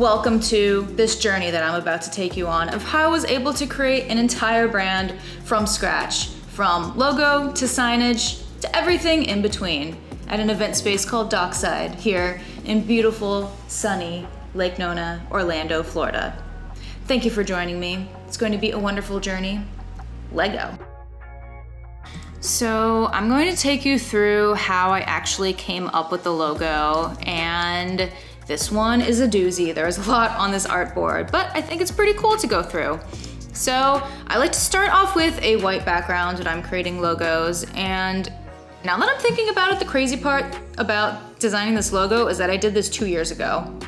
welcome to this journey that I'm about to take you on of how I was able to create an entire brand from scratch, from logo to signage to everything in between at an event space called Dockside here in beautiful, sunny Lake Nona, Orlando, Florida. Thank you for joining me. It's going to be a wonderful journey. Lego. So I'm going to take you through how I actually came up with the logo, and this one is a doozy. There's a lot on this artboard, but I think it's pretty cool to go through. So I like to start off with a white background when I'm creating logos, and now that I'm thinking about it, the crazy part about designing this logo is that I did this 2 years ago.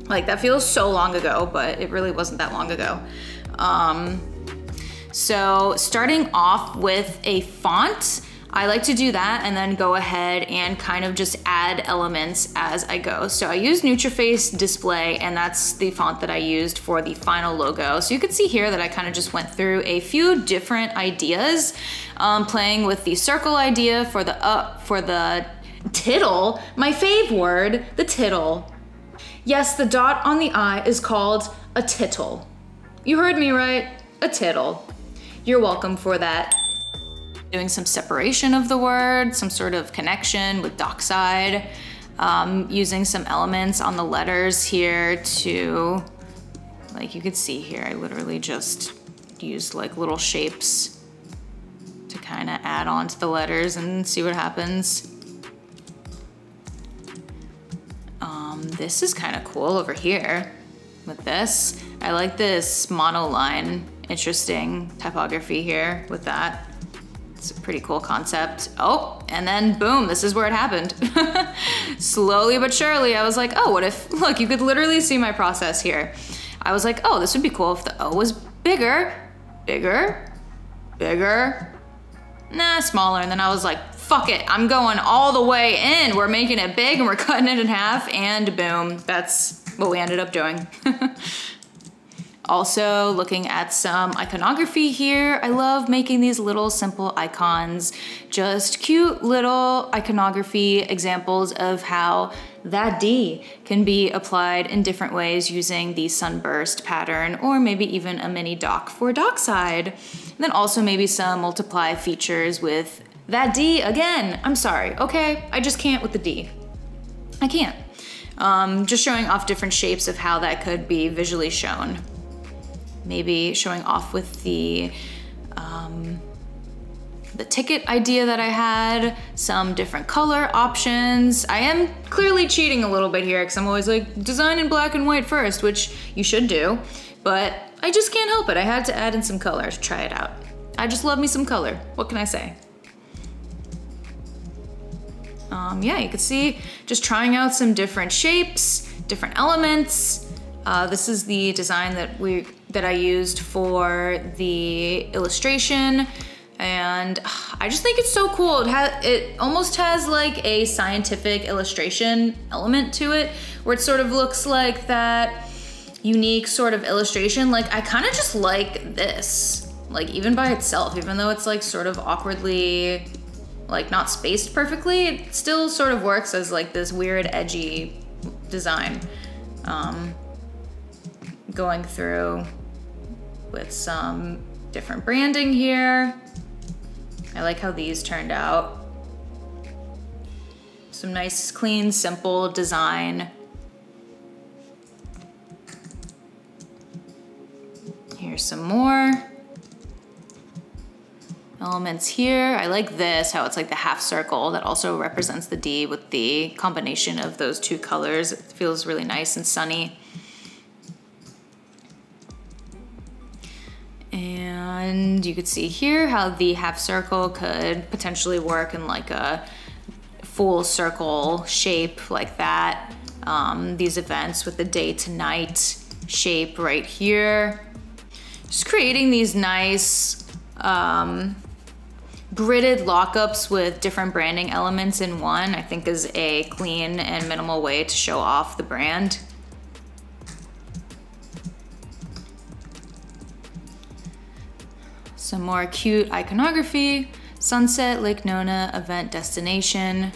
Like, that feels so long ago, but it really wasn't that long ago. So starting off with a font, I like to do that and then go ahead and kind of just add elements as I go. So I use NutriFace Display, and that's the font that I used for the final logo. So you can see here that I kind of just went through a few different ideas, playing with the circle idea for the tittle, my fave word, the tittle. Yes, the dot on the I is called a tittle. You heard me right, a tittle. You're welcome for that. Doing some separation of the word, some sort of connection with Dockside, using some elements on the letters here to, like you could see here, I literally just used like little shapes to kind of add on to the letters and see what happens. This is kind of cool over here with this. I like this monoline, interesting typography here with that. It's a pretty cool concept. Oh, and then boom, this is where it happened. Slowly but surely, I was like, oh, what if, look, you could literally see my process here. I was like, oh, this would be cool if the O was bigger, bigger, bigger, nah, smaller. And then I was like, fuck it, I'm going all the way in. We're making it big and we're cutting it in half, and boom, that's what we ended up doing. Also looking at some iconography here. I love making these little simple icons, just cute little iconography examples of how that D can be applied in different ways using the sunburst pattern, or maybe even a mini dock for Dockside. And then also maybe some multiply features with that D again. I'm sorry, okay? I just can't with the D. I can't. Just showing off different shapes of how that could be visually shown. Maybe showing off with the ticket idea that I had, some different color options. I am clearly cheating a little bit here because I'm always like, design in black and white first, which you should do, but I just can't help it. I had to add in some color to try it out. I just love me some color. What can I say? Yeah, you can see just trying out some different shapes, different elements. This is the design that I used for the illustration, and I just think it's so cool. It almost has like a scientific illustration element to it, where it sort of looks like that unique sort of illustration. Like, I kind of just like this, like even by itself, even though it's like sort of awkwardly, like not spaced perfectly, it still sort of works as like this weird edgy design. Going through with some different branding here. I like how these turned out. Some nice, clean, simple design. Here's some more elements here. I like this, how it's like the half circle that also represents the D with the combination of those two colors. It feels really nice and sunny. And you could see here how the half circle could potentially work in like a full circle shape like that. These events with the day to night shape right here. Just creating these nice gridded lockups with different branding elements in one, I think is a clean and minimal way to show off the brand. Some more cute iconography. Sunset, Lake Nona, event destination.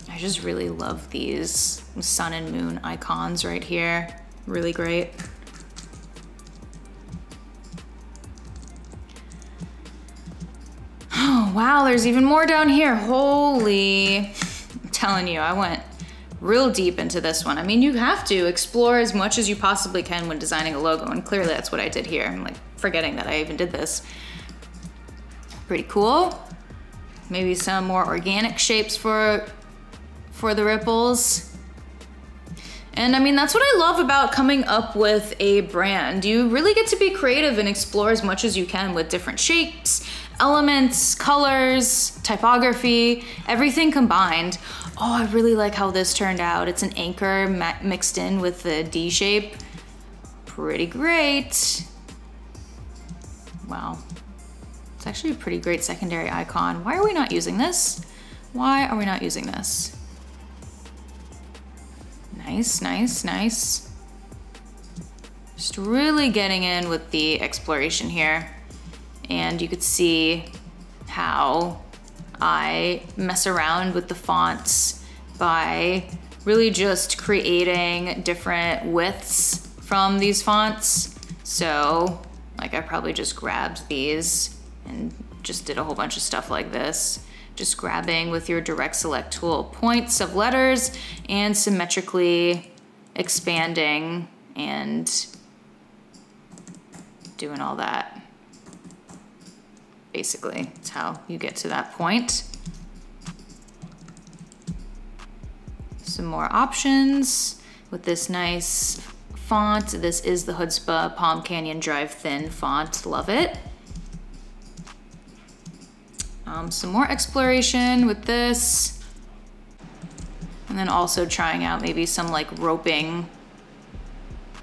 I just really love these sun and moon icons right here. Really great. Oh, wow, there's even more down here. Holy, I'm telling you, I went real deep into this one. I mean, you have to explore as much as you possibly can when designing a logo, and clearly that's what I did here. I'm like forgetting that I even did this. Pretty cool. Maybe some more organic shapes for the ripples. And I mean, that's what I love about coming up with a brand. You really get to be creative and explore as much as you can with different shapes, elements, colors, typography, everything combined. Oh, I really like how this turned out. It's an anchor mixed in with the D shape. Pretty great. Wow. It's actually a pretty great secondary icon. Why are we not using this? Why are we not using this? Nice, nice, nice. Just really getting in with the exploration here. And you could see how I mess around with the fonts by really just creating different widths from these fonts. So, like, I probably just grabbed these and just did a whole bunch of stuff like this. Just grabbing with your direct select tool points of letters and symmetrically expanding and doing all that. Basically, it's how you get to that point. Some more options with this nice font. This is the Chutzpah Palm Canyon Drive Thin font, love it. Some more exploration with this. And then also trying out maybe some like roping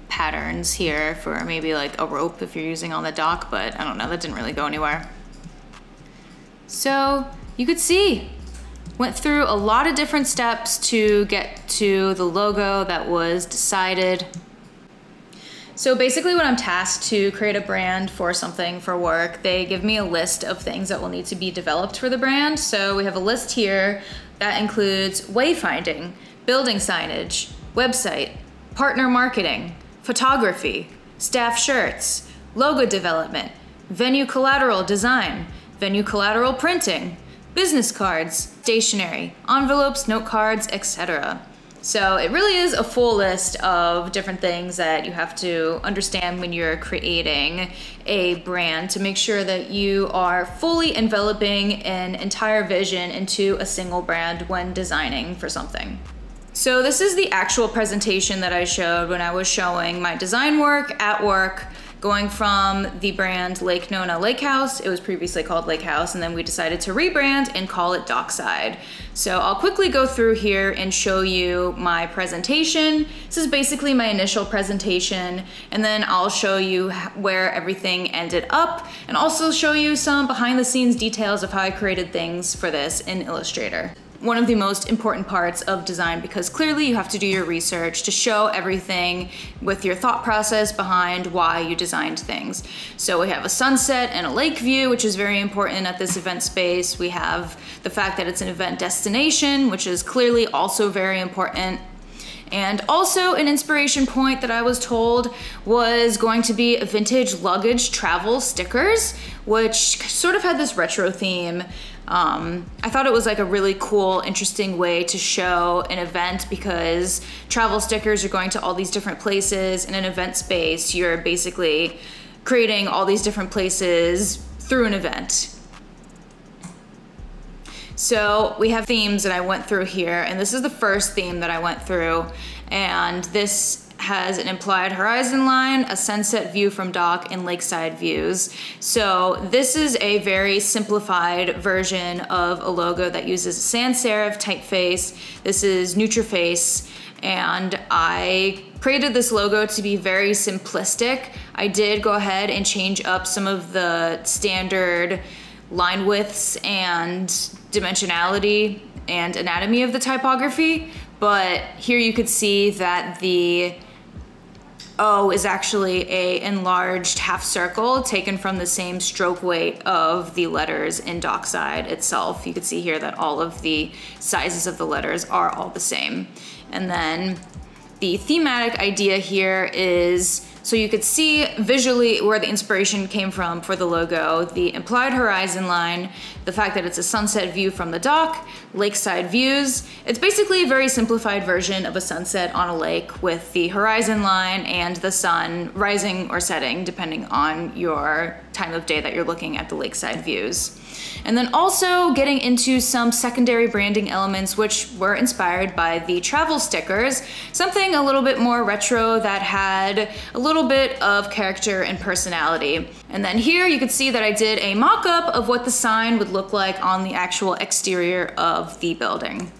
patterns here for maybe like a rope if you're using on the dock, but I don't know, that didn't really go anywhere. So you could see, went through a lot of different steps to get to the logo that was decided. So basically when I'm tasked to create a brand for something for work, they give me a list of things that will need to be developed for the brand. So we have a list here that includes wayfinding, building signage, website, partner marketing, photography, staff shirts, logo development, venue collateral design, venue collateral printing, business cards, stationery, envelopes, note cards, etc. So it really is a full list of different things that you have to understand when you're creating a brand to make sure that you are fully enveloping an entire vision into a single brand when designing for something. So this is the actual presentation that I showed when I was showing my design work at work, going from the brand Lake Nona Lake House. It was previously called Lake House, and then we decided to rebrand and call it Dockside. So I'll quickly go through here and show you my presentation. This is basically my initial presentation, and then I'll show you where everything ended up, and also show you some behind the scenes details of how I created things for this in Illustrator. One of the most important parts of design, because clearly you have to do your research to show everything with your thought process behind why you designed things. So we have a sunset and a lake view, which is very important at this event space. We have the fact that it's an event destination, which is clearly also very important. And also an inspiration point that I was told was going to be a vintage luggage travel stickers, which sort of had this retro theme. I thought it was like a really cool, interesting way to show an event, because travel stickers are going to all these different places. In an event space, you're basically creating all these different places through an event. So we have themes that I went through here, and this is the first theme that I went through, and this has an implied horizon line, a sunset view from dock, and lakeside views. So this is a very simplified version of a logo that uses a sans serif typeface. This is NutriFace, and I created this logo to be very simplistic. I did go ahead and change up some of the standard line widths and dimensionality and anatomy of the typography, but here you could see that the O is actually a enlarged half circle taken from the same stroke weight of the letters in Dockside itself. You can see here that all of the sizes of the letters are all the same. And then the thematic idea here is, so you could see visually where the inspiration came from for the logo, the implied horizon line, the fact that it's a sunset view from the dock, lakeside views. It's basically a very simplified version of a sunset on a lake with the horizon line and the sun rising or setting depending on your time of day that you're looking at the lakeside views. And then also getting into some secondary branding elements which were inspired by the travel stickers, something a little bit more retro that had a little bit of character and personality. And then here you can see that I did a mock-up of what the sign would look like on the actual exterior of the building.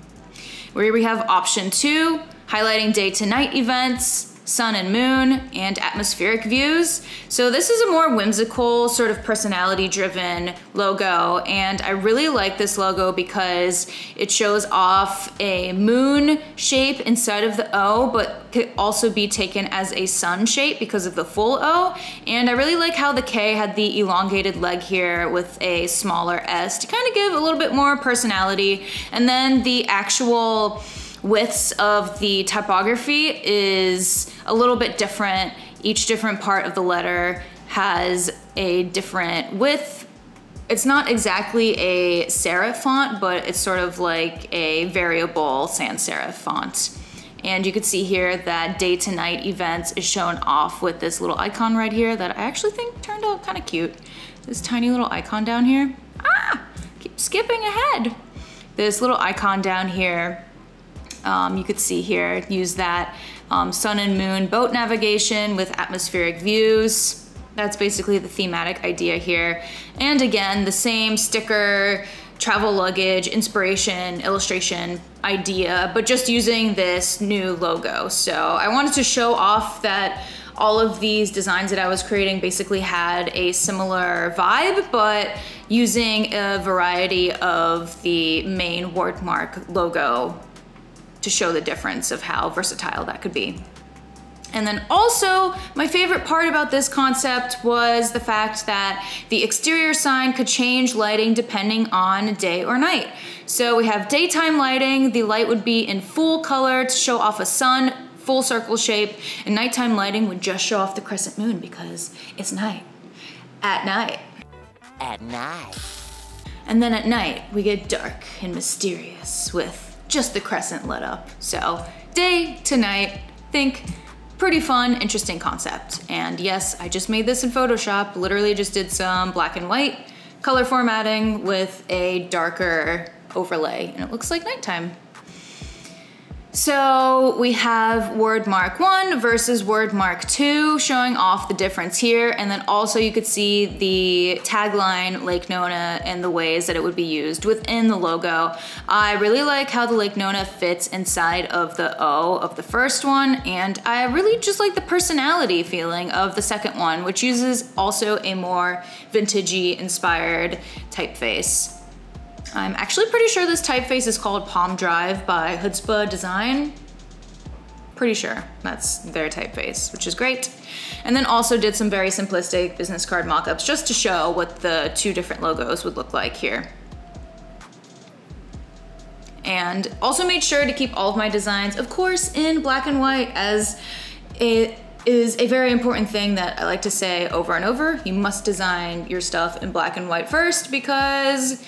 Where we have option 2, highlighting day to night events, sun and moon, and atmospheric views. So this is a more whimsical, sort of personality-driven logo, and I really like this logo because it shows off a moon shape inside of the O, but could also be taken as a sun shape because of the full O. And I really like how the K had the elongated leg here with a smaller S to kind of give a little bit more personality. And then the actual widths of the typography is a little bit different. Each different part of the letter has a different width. It's not exactly a serif font, but it's sort of like a variable sans serif font. And you can see here that day to night events is shown off with this little icon right here that I actually think turned out kind of cute. This tiny little icon down here. Keep skipping ahead. This little icon down here, you could see here, use that sun and moon boat navigation with atmospheric views. That's basically the thematic idea here. And again, the same sticker, travel luggage, inspiration, illustration idea, but just using this new logo. So I wanted to show off that all of these designs that I was creating basically had a similar vibe, but using a variety of the main Wordmark logo to show the difference of how versatile that could be. And then also, my favorite part about this concept was the fact that the exterior sign could change lighting depending on day or night. So we have daytime lighting, the light would be in full color to show off a sun, full circle shape, and nighttime lighting would just show off the crescent moon because it's night. At night. At night. And then at night, we get dark and mysterious with just the crescent lit up. So day to night, think pretty fun, interesting concept. And yes, I just made this in Photoshop, literally just did some black and white color formatting with a darker overlay, and it looks like nighttime. So we have Wordmark 1 versus Wordmark 2, showing off the difference here. And then also you could see the tagline Lake Nona and the ways that it would be used within the logo. I really like how the Lake Nona fits inside of the O of the first one. And I really just like the personality feeling of the second one, which uses also a more vintagey inspired typeface. I'm actually pretty sure this typeface is called Palm Drive by Chutzpah Design. Pretty sure that's their typeface, which is great. And then also did some very simplistic business card mock-ups just to show what the two different logos would look like here. And also made sure to keep all of my designs, of course, in black and white, as it is a very important thing that I like to say over and over. You must design your stuff in black and white first, because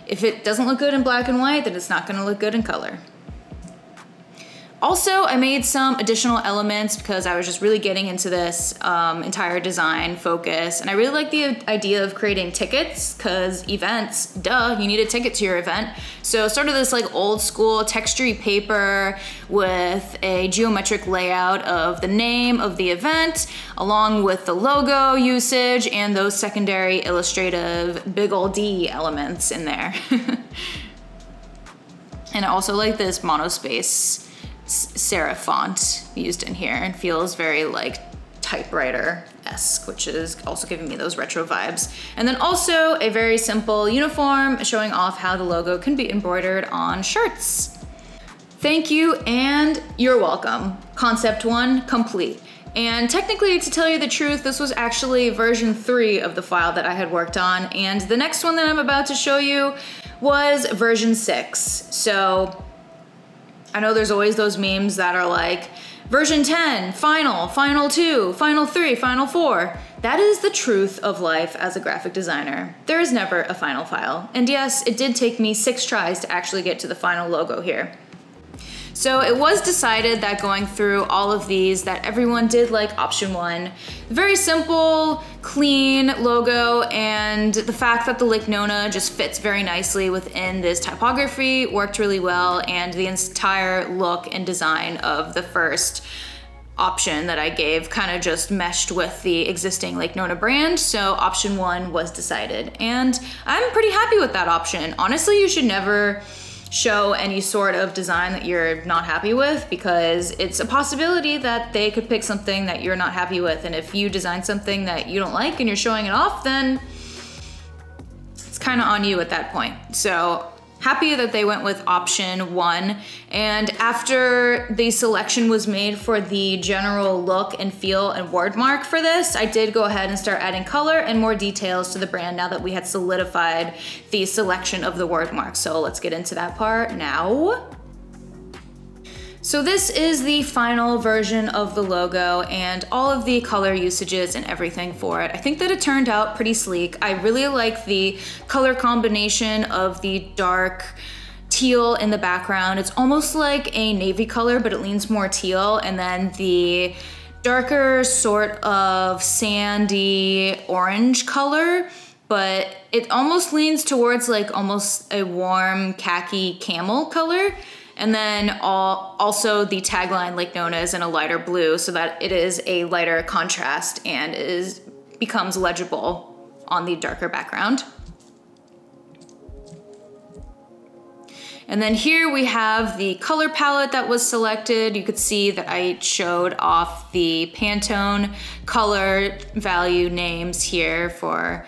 if it doesn't look good in black and white, then it's not gonna look good in color. Also, I made some additional elements because I was just really getting into this entire design focus. And I really like the idea of creating tickets, because events, duh, you need a ticket to your event. So sort of this like old school textury paper with a geometric layout of the name of the event, along with the logo usage and those secondary illustrative big ol' D elements in there. And I also like this monospace serif font used in here, and feels very like typewriter-esque, which is also giving me those retro vibes. And then also a very simple uniform showing off how the logo can be embroidered on shirts. Thank you and you're welcome. Concept 1 complete. And technically, to tell you the truth, this was actually version 3 of the file that I had worked on, and the next one that I'm about to show you was version 6. So I know there's always those memes that are like, version 10, final, final 2, final 3, final 4. That is the truth of life as a graphic designer. There is never a final file. And yes, it did take me 6 tries to actually get to the final logo here. So it was decided that going through all of these that everyone did like option 1. Very simple, clean logo, and the fact that the Lake Nona just fits very nicely within this typography worked really well, and the entire look and design of the first option that I gave kind of just meshed with the existing Lake Nona brand, so option 1 was decided. And I'm pretty happy with that option. Honestly, you should never show any sort of design that you're not happy with, because it's a possibility that they could pick something that you're not happy with, and if you design something that you don't like and you're showing it off, then it's kind of on you at that point. So happy that they went with option 1. And after the selection was made for the general look and feel and word mark for this, I did go ahead and start adding color and more details to the brand now that we had solidified the selection of the word mark. So let's get into that part now. So this is the final version of the logo and all of the color usages and everything for it. I think that it turned out pretty sleek. I really like the color combination of the dark teal in the background. It's almost like a navy color, but it leans more teal. And then the darker sort of sandy orange color, but it almost leans towards like almost a warm khaki camel color. And then also the tagline Lake Nona is in a lighter blue so that it is a lighter contrast and becomes legible on the darker background. And then here we have the color palette that was selected. You could see that I showed off the Pantone color value names here for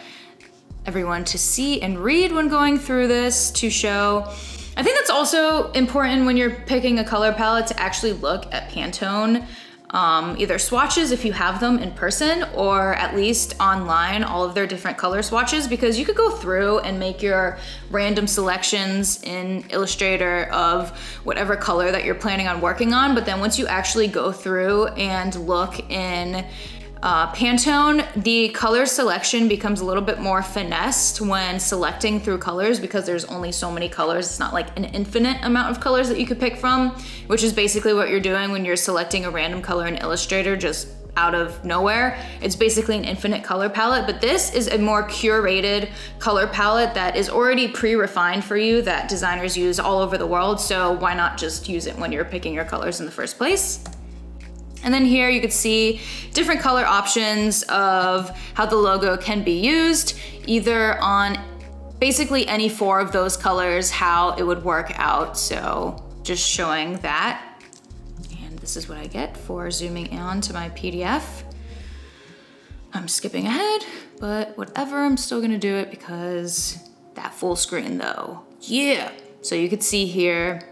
everyone to see and read when going through this to show. I think that's also important when you're picking a color palette to actually look at Pantone, either swatches if you have them in person or at least online, all of their different color swatches, because you could go through and make your random selections in Illustrator of whatever color that you're planning on working on. But then once you actually go through and look in Pantone, the color selection becomes a little bit more finessed when selecting through colors, because there's only so many colors. It's not like an infinite amount of colors that you could pick from, which is basically what you're doing when you're selecting a random color in Illustrator just out of nowhere. It's basically an infinite color palette, but this is a more curated color palette that is already pre-refined for you that designers use all over the world. So why not just use it when you're picking your colors in the first place? And then here you could see different color options of how the logo can be used, either on basically any 4 of those colors, how it would work out. So just showing that. And this is what I get for zooming on to my PDF. I'm skipping ahead, but whatever, I'm still gonna do it because that full screen though. Yeah. So you could see here.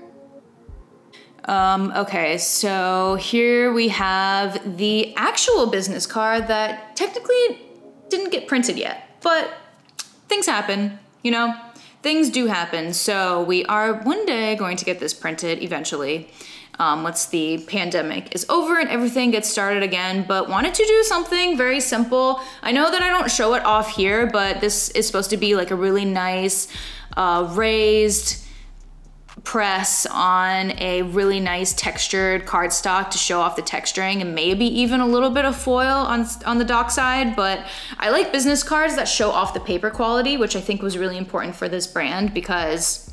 Okay, so here we have the actual business card that technically didn't get printed yet, but things happen, you know? Things do happen. So we are one day going to get this printed eventually, once the pandemic is over and everything gets started again, but wanted to do something very simple. I know that I don't show it off here, but this is supposed to be like a really nice raised press on a really nice textured cardstock to show off the texturing, and maybe even a little bit of foil on the dock side. But I like business cards that show off the paper quality, which I think was really important for this brand because,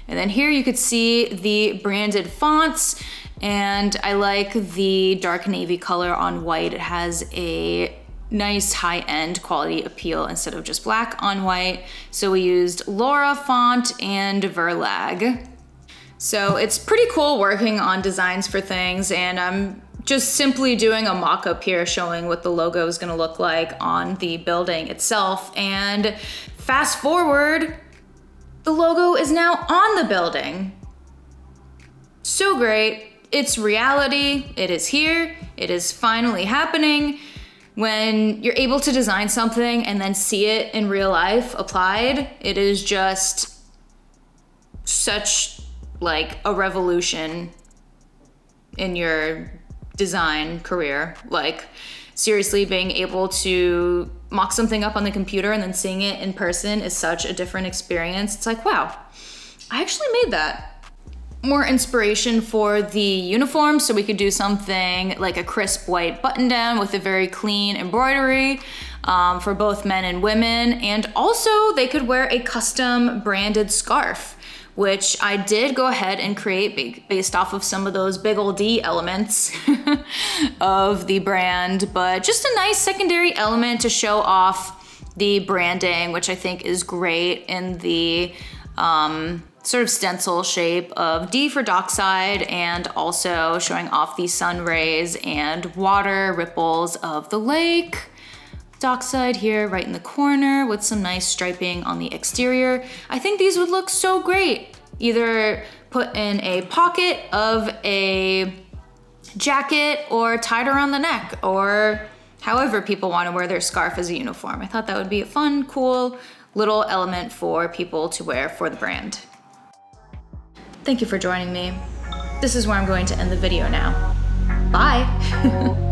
and then here you could see the branded fonts, and I like the dark navy color on white. It has a nice high-end quality appeal instead of just black on white. So we used Laura font and Verlag. So it's pretty cool working on designs for things, and I'm just simply doing a mock-up here showing what the logo is gonna look like on the building itself. And fast forward, the logo is now on the building. So great, it's reality, it is here, it is finally happening. When you're able to design something and then see it in real life applied, it is just such like a revolution in your design career. Like seriously, being able to mock something up on the computer and then seeing it in person is such a different experience. It's like, wow, I actually made that. More inspiration for the uniform, so we could do something like a crisp white button down with a very clean embroidery for both men and women. And also they could wear a custom branded scarf, which I did go ahead and create based off of some of those big old D elements of the brand, but just a nice secondary element to show off the branding, which I think is great in the sort of stencil shape of D for dockside, and also showing off the sun rays and water ripples of the lake. Dockside here right in the corner with some nice striping on the exterior. I think these would look so great. Either put in a pocket of a jacket or tied around the neck, or however people want to wear their scarf as a uniform. I thought that would be a fun, cool little element for people to wear for the brand. Thank you for joining me. This is where I'm going to end the video now. Bye.